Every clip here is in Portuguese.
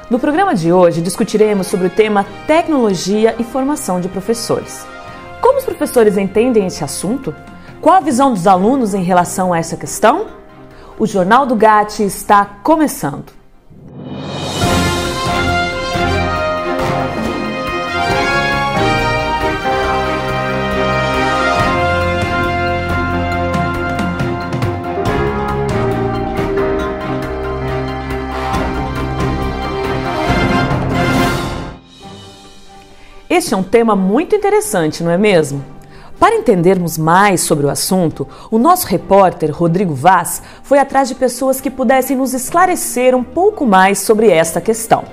No programa de hoje discutiremos sobre o tema tecnologia e formação de professores. Como os professores entendem esse assunto? Qual a visão dos alunos em relação a essa questão? O Jornal do GAT está começando. Este é um tema muito interessante, não é mesmo? Para entendermos mais sobre o assunto, o nosso repórter Rodrigo Vaz foi atrás de pessoas que pudessem nos esclarecer um pouco mais sobre esta questão.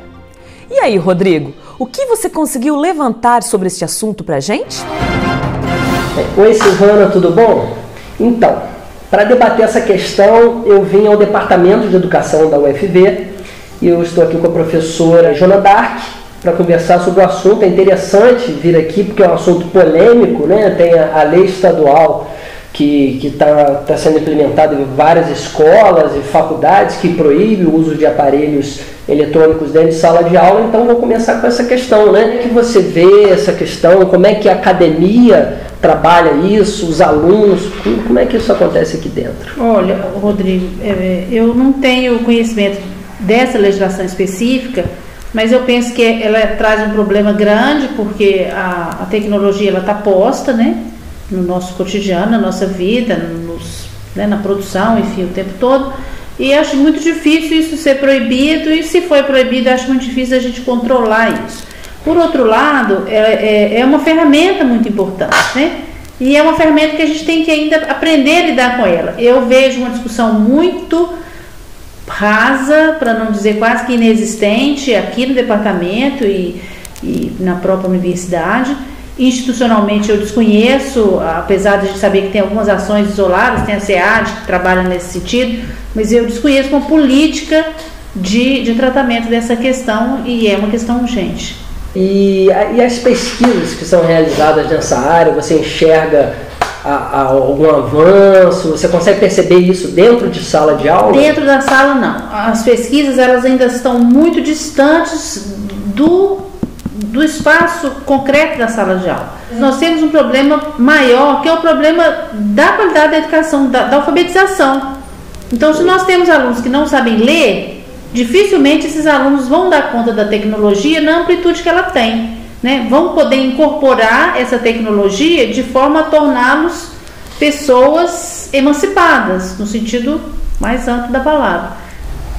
E aí, Rodrigo, o que você conseguiu levantar sobre este assunto para a gente? Oi, Silvana, tudo bom? Então, para debater essa questão, eu vim ao Departamento de Educação da UFV e eu estou aqui com a professora Joana Dark para conversar sobre o assunto. É interessante vir aqui porque é um assunto polêmico, né? Tem a lei estadual que está sendo implementada em várias escolas e faculdades que proíbe o uso de aparelhos eletrônicos dentro de sala de aula. Então vou começar com essa questão, né? Como é que você vê essa questão? Como é que a academia trabalha isso? Os alunos? Como é que isso acontece aqui dentro? Olha, Rodrigo, eu não tenho conhecimento dessa legislação específica, mas eu penso que ela traz um problema grande, porque a tecnologia está posta, né, no nosso cotidiano, na nossa vida, na produção, enfim, o tempo todo. E acho muito difícil isso ser proibido, e se for proibido, acho muito difícil a gente controlar isso. Por outro lado, é uma ferramenta muito importante, né? E é uma ferramenta que a gente tem que ainda aprender a lidar com ela. Eu vejo uma discussão muito rasa, para não dizer quase que inexistente, aqui no departamento e na própria universidade. Institucionalmente eu desconheço, apesar de a gente saber que tem algumas ações isoladas, tem a SEAD que trabalha nesse sentido, mas eu desconheço uma política de tratamento dessa questão, e é uma questão urgente. E as pesquisas que são realizadas nessa área, você enxerga algum avanço? Você consegue perceber isso dentro de sala de aula? Dentro da sala, não. As pesquisas, elas ainda estão muito distantes do espaço concreto da sala de aula. Nós temos um problema maior, que é o problema da qualidade da educação, da alfabetização. Então, se nós temos alunos que não sabem ler, dificilmente esses alunos vão dar conta da tecnologia na amplitude que ela tem, né? Vão poder incorporar essa tecnologia de forma a torná-los pessoas emancipadas, no sentido mais amplo da palavra,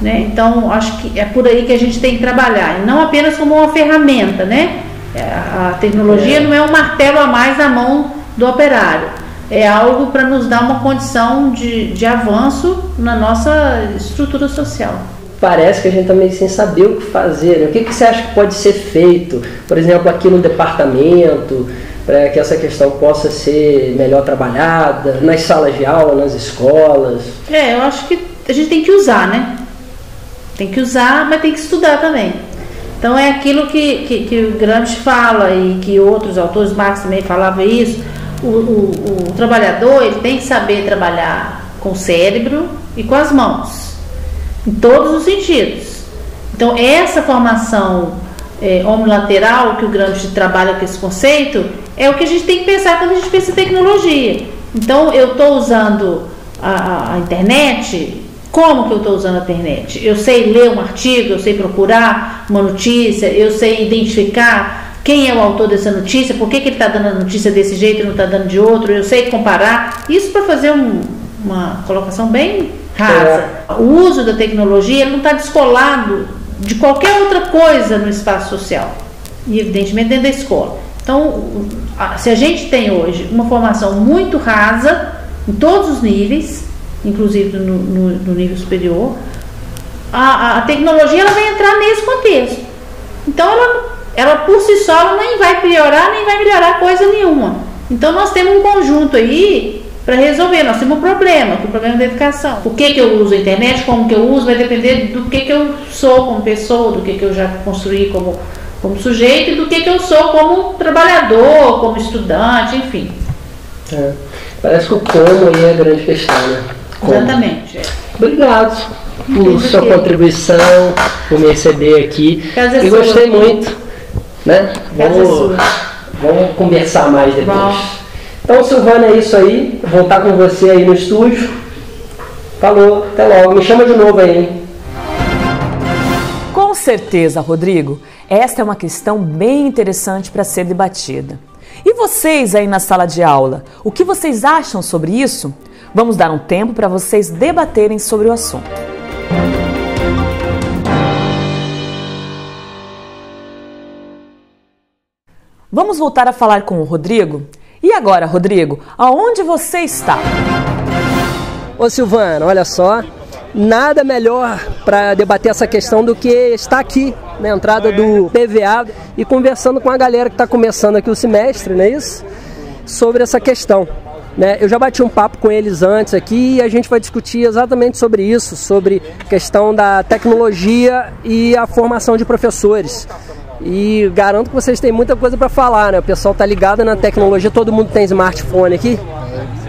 né? Então, acho que é por aí que a gente tem que trabalhar, e não apenas como uma ferramenta, né? A tecnologia não é um martelo a mais na mão do operário, é algo para nos dar uma condição de avanço na nossa estrutura social. Parece que a gente está meio sem saber o que fazer, né? O que você acha que pode ser feito, por exemplo, aqui no departamento, para que essa questão possa ser melhor trabalhada, nas salas de aula, nas escolas? Eu acho que a gente tem que usar, né? Tem que usar, mas tem que estudar também. Então é aquilo que o Gramsci fala, e que outros autores, Marx também falava isso, o trabalhador, ele tem que saber trabalhar com o cérebro e com as mãos, em todos os sentidos. Então essa formação omnilateral que o Gramsci trabalha com esse conceito é o que a gente tem que pensar quando a gente pensa em tecnologia. Então eu estou usando a internet. Como que eu estou usando a internet? Eu sei ler um artigo, eu sei procurar uma notícia, eu sei identificar quem é o autor dessa notícia, por que ele está dando a notícia desse jeito e não está dando de outro, eu sei comparar. Isso para fazer uma colocação bem rasa. O uso da tecnologia, ele não está descolado de qualquer outra coisa no espaço social, e evidentemente dentro da escola. Então, se a gente tem hoje uma formação muito rasa em todos os níveis, inclusive no nível superior, a tecnologia, ela vai entrar nesse contexto. Então ela por si só, ela nem vai piorar nem vai melhorar coisa nenhuma. Então nós temos um conjunto aí para resolver. Nós temos um problema, que é o problema da educação. Por que eu uso a internet, como que eu uso, vai depender do que eu sou como pessoa, do que eu já construí como sujeito, e do que eu sou como trabalhador, como estudante, enfim. Parece que o como aí é a grande questão, né? Como? Exatamente. Obrigado. por sua contribuição, por me receber aqui. E gostei muito, né? Vamos conversar mais depois. Bom. Então, Silvana, é isso aí. Vou voltar com você aí no estúdio. Falou, até logo. Me chama de novo aí, hein? Com certeza, Rodrigo. Esta é uma questão bem interessante para ser debatida. E vocês aí na sala de aula, o que vocês acham sobre isso? Vamos dar um tempo para vocês debaterem sobre o assunto. Vamos voltar a falar com o Rodrigo? E agora, Rodrigo, aonde você está? Ô Silvana, olha só, nada melhor para debater essa questão do que estar aqui na entrada do PVA e conversando com a galera que está começando aqui o semestre, não é isso? Sobre essa questão. Né? Eu já bati um papo com eles antes aqui e a gente vai discutir exatamente sobre isso, sobre a questão da tecnologia e a formação de professores. E garanto que vocês têm muita coisa para falar, né? O pessoal tá ligado na tecnologia, todo mundo tem smartphone aqui.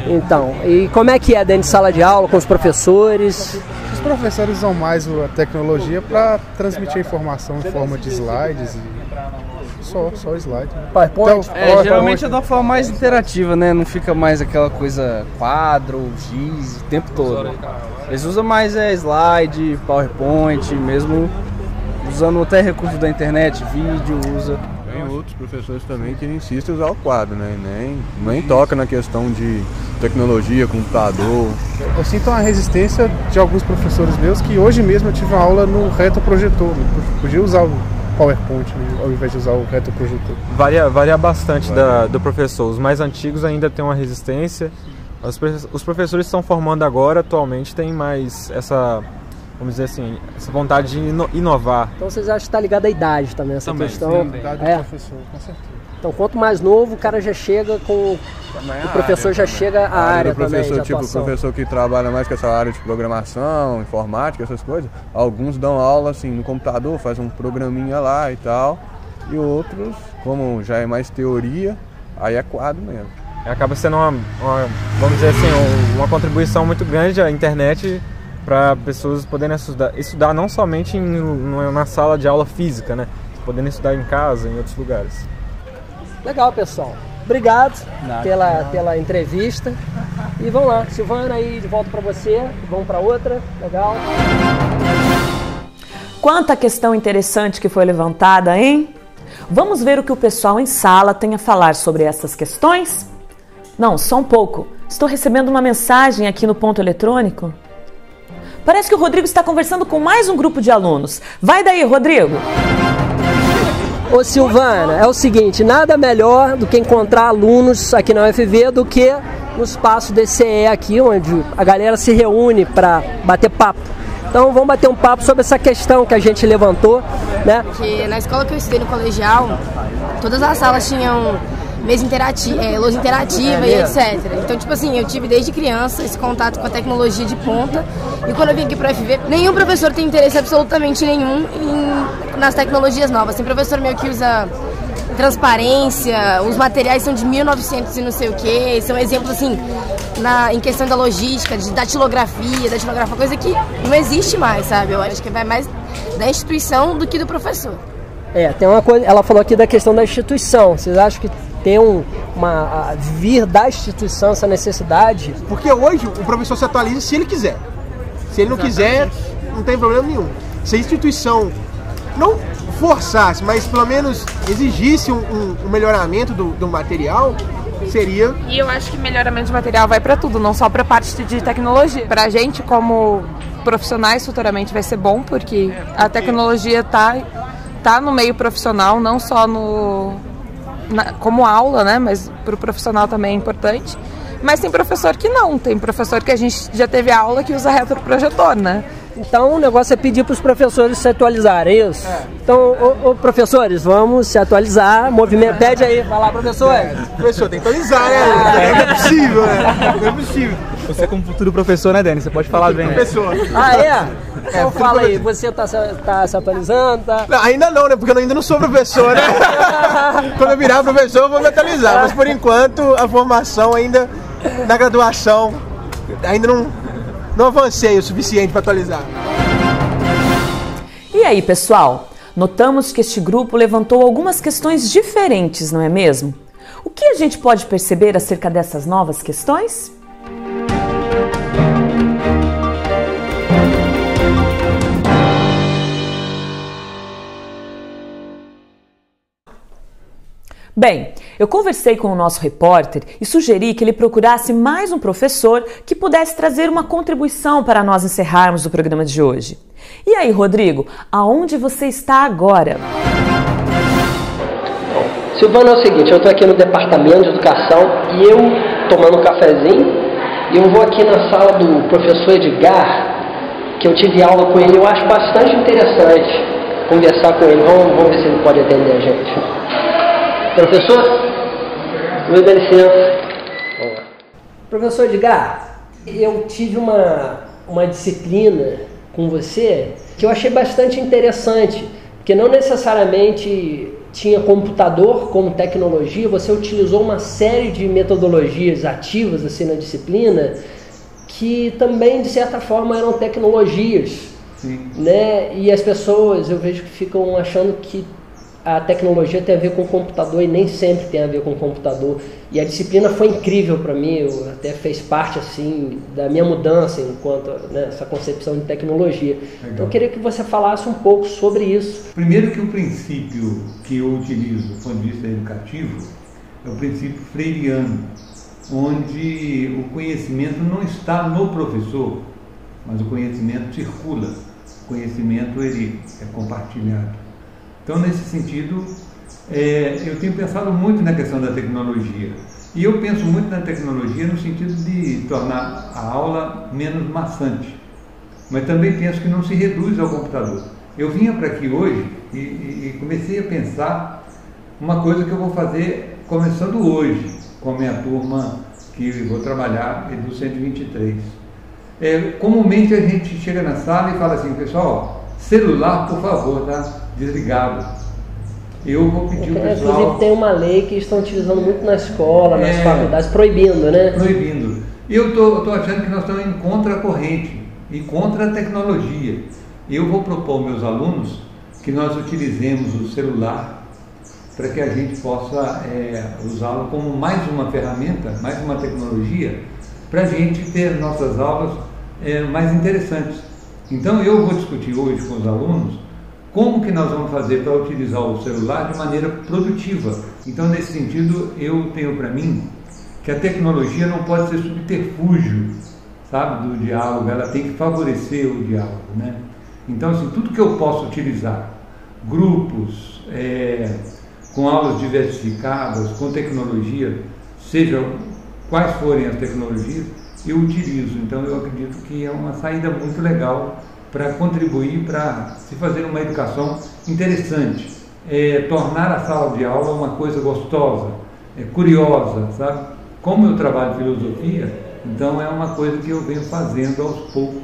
Então, e como é que é dentro de sala de aula com os professores? Os professores usam mais a tecnologia para transmitir a informação em forma de slides e só slide. PowerPoint? Então, geralmente é de uma forma mais interativa, né? Não fica mais aquela coisa quadro, giz, o tempo todo. Eles usam mais slide, PowerPoint, mesmo usando até recursos da internet, vídeo, usa. Tem outros professores também que insistem em usar o quadro, né? Nem toca na questão de tecnologia, computador. Eu sinto uma resistência de alguns professores meus que hoje mesmo eu tive uma aula no retroprojetor. Podia usar o PowerPoint, né, ao invés de usar o retroprojetor. Varia bastante do professor. Os mais antigos ainda têm uma resistência. Os professores que estão formando agora, atualmente, têm mais essa, vamos dizer assim, essa vontade de inovar. Então vocês acham que está ligado à idade também, essa questão? Sim, a idade do professor, com certeza. Então quanto mais novo, o cara já chega com... O professor já chega à área também de tipo, atuação. O professor que trabalha mais com essa área de programação, informática, essas coisas, alguns dão aula assim no computador, faz um programinha lá e tal, e outros, como já é mais teoria, aí é quadro mesmo. Acaba sendo vamos dizer assim, uma contribuição muito grande à internet para pessoas poderem estudar não somente na sala de aula física, né? Podendo estudar em casa, em outros lugares. Legal, pessoal. Obrigado pela entrevista. E vamos lá, Silvana, aí de volta para você, vamos para outra. Legal. Quanta questão interessante que foi levantada, hein? Vamos ver o que o pessoal em sala tem a falar sobre essas questões? Não, só um pouco. Estou recebendo uma mensagem aqui no ponto eletrônico. Parece que o Rodrigo está conversando com mais um grupo de alunos. Vai daí, Rodrigo! Ô Silvana, é o seguinte, nada melhor do que encontrar alunos aqui na UFV do que no espaço DCE aqui, onde a galera se reúne para bater papo. Então vamos bater um papo sobre essa questão que a gente levantou, né? Porque na escola que eu estudei no colegial, todas as salas tinham mesa interativa, lousa interativa e etc. Então, tipo assim, eu tive desde criança esse contato com a tecnologia de ponta. E quando eu vim aqui para a UFV, nenhum professor tem interesse absolutamente nenhum nas tecnologias novas. Tem professor meu que usa transparência, os materiais são de 1900 e não sei o que. São exemplos, assim, em questão da logística, de datilografia, coisa que não existe mais, sabe? Eu acho que vai mais da instituição do que do professor. Tem uma coisa, ela falou aqui da questão da instituição. Vocês acham que tem vir da instituição essa necessidade? Porque hoje o professor se atualiza se ele quiser. Se ele não quiser, não tem problema nenhum. Se a instituição não forçasse, mas pelo menos exigisse um melhoramento do material, seria... E eu acho que melhoramento de material vai para tudo, não só para a parte de tecnologia. Para a gente, como profissionais, futuramente vai ser bom, porque a tecnologia tá no meio profissional, não só como aula, né? Mas para o profissional também é importante. Mas tem professor que não, tem professor que a gente já teve aula que usa retroprojetor, né? Então o negócio é pedir para os professores se atualizarem, é isso? Então, professores, vamos se atualizar, pede aí, vai lá, professor. Professor, tem que atualizar, né? Não é possível, né? Não é possível. Você como futuro professor, né, Denis? Você pode falar bem. Professor. Então fala aí, você tá se atualizando? Tá? Não, ainda não, né? Porque eu ainda não sou professor, né? Quando eu virar professor, eu vou me atualizar. Mas por enquanto, a formação ainda, na graduação, ainda não avancei o suficiente para atualizar. aí, pessoal? Notamos que este grupo levantou algumas questões diferentes, não é mesmo? O que a gente pode perceber acerca dessas novas questões? Bem, eu conversei com o nosso repórter e sugeri que ele procurasse mais um professor que pudesse trazer uma contribuição para nós encerrarmos o programa de hoje. E aí, Rodrigo, aonde você está agora? Silvana, é o seguinte, eu estou aqui no Departamento de Educação e eu tomando um cafezinho e eu vou aqui na sala do professor Edgar, que eu tive aula com ele, eu acho bastante interessante conversar com ele. Vamos ver se ele pode atender a gente. Professor, me dá licença. Professor Edgar, eu tive uma disciplina com você que eu achei bastante interessante, porque não necessariamente tinha computador como tecnologia, você utilizou uma série de metodologias ativas assim na disciplina que também de certa forma eram tecnologias. Sim. Né? E as pessoas, eu vejo que ficam achando que a tecnologia tem a ver com o computador e nem sempre tem a ver com o computador. E a disciplina foi incrível para mim, eu até fez parte assim da minha mudança enquanto essa concepção de tecnologia. Legal. Então eu queria que você falasse um pouco sobre isso. Primeiro que o princípio que eu utilizo do ponto de vista educativo é o princípio freiriano, onde o conhecimento não está no professor, mas o conhecimento circula, o conhecimento ele é compartilhado. Então, nesse sentido, eu tenho pensado muito na questão da tecnologia. E eu penso muito na tecnologia no sentido de tornar a aula menos maçante. Mas também penso que não se reduz ao computador. Eu vinha para aqui hoje e comecei a pensar uma coisa que eu vou fazer começando hoje, com a minha turma que vou trabalhar do 123. Comumente a gente chega na sala e fala assim, pessoal, celular, por favor, tá? Desligado. Eu vou pedir o pessoal... Inclusive tem uma lei que estão utilizando muito na escola, nas faculdades, proibindo, né? Proibindo. Eu estou achando que nós estamos indo contra a corrente e contra a tecnologia. Eu vou propor aos meus alunos que nós utilizemos o celular para que a gente possa usá-lo como mais uma ferramenta, mais uma tecnologia, para a gente ter nossas aulas mais interessantes. Então eu vou discutir hoje com os alunos como que nós vamos fazer para utilizar o celular de maneira produtiva. Então, nesse sentido, eu tenho para mim que a tecnologia não pode ser subterfúgio, sabe, do diálogo, ela tem que favorecer o diálogo, né? Então, assim, tudo que eu posso utilizar, grupos, com aulas diversificadas, com tecnologia, sejam quais forem as tecnologias, eu utilizo. Então, eu acredito que é uma saída muito legal para contribuir para se fazer uma educação interessante, tornar a sala de aula uma coisa gostosa, curiosa, sabe? Como eu trabalho filosofia, então é uma coisa que eu venho fazendo aos poucos,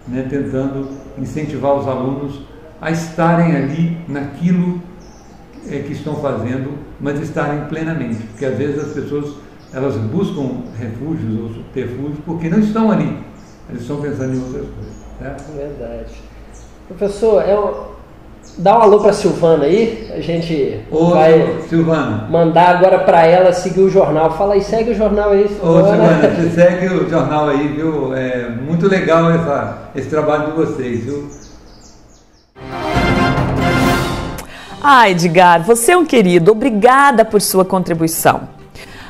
né, tentando incentivar os alunos a estarem ali naquilo que estão fazendo, mas estarem plenamente, porque às vezes as pessoas elas buscam refúgios ou subterfúgios porque não estão ali, eles estão pensando em outras coisas. Verdade. Professor, dá um alô para a Silvana aí, a gente vai Silvana, mandar agora para ela seguir o jornal. Fala aí, segue o jornal aí, Silvana. Ô Silvana, você segue o jornal aí, viu? É muito legal esse trabalho de vocês, viu? Edgar, você é um querido, obrigada por sua contribuição.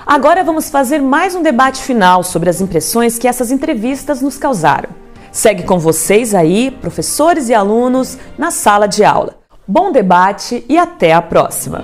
Agora vamos fazer mais um debate final sobre as impressões que essas entrevistas nos causaram. Segue com vocês aí, professores e alunos, na sala de aula. Bom debate e até a próxima!